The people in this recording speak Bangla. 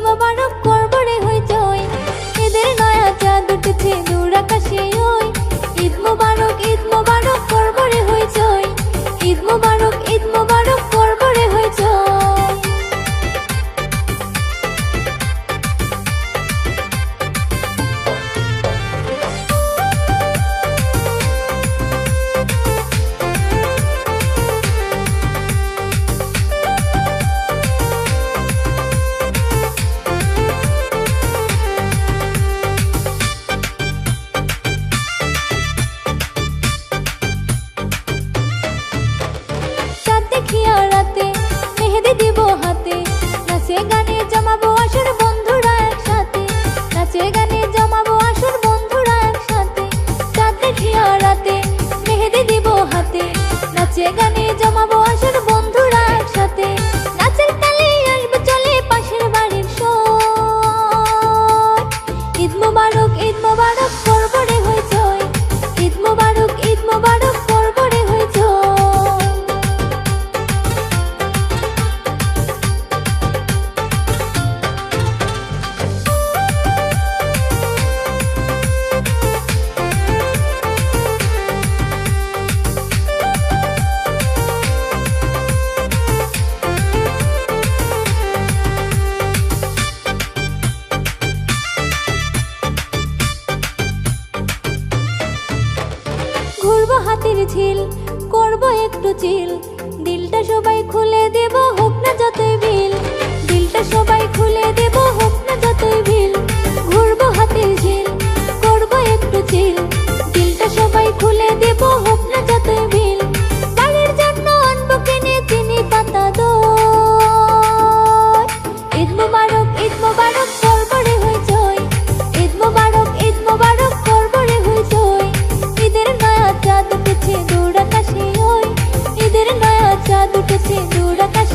মোবারক করব রে হইচই, ঈদের নয়া চাঁদ উঠেছে দূর আকাশে ওই। ঈদ মোবারক করব রে হইচই, ঈদ মোবারক করব রে হইচই। রাতে মেহেদি দিব হাতে, নাচে গানে জমাবো আসর বন্ধুরা একসাথে, নাচে গানে জমাবো আসর বন্ধুরা একসাথে। চাঁদ দেখিয়া রাতে মেহেদি দিব হাতে, নাচে গানে জমাবো আসর বন্ধুরা একসাথে। নাচের তালে আসবে চলে পাশের বাড়ির সর। ঈদ মোবারক করব রে হইচই, ঈদ মোবারক করব রে হইচই। ঘুরবো হাতির ঝিল, করবো একটু চিল, দিলটা সবাই খুলে দেব হোক না যতই ভিল, দিলটা সবাই খুলে দেব হোক না যতই ভিল। ঘুরবো হাতির ঝিল, করবো একটু চিল, দিলটা সবাই খুলে দেব হোক না যতই ভিল। বাড়ির জন্য আনবো কিনে চিনি পাতা দই। ঈদ মোবারক করব রে হইচই, ঈদ মোবারক করব রে হইচই। ঈদের নয়া চাঁদ উঠেছে দূর আকাশে ওই, ঈদের নয়া চাঁদ উঠেছে দূর আকাশে।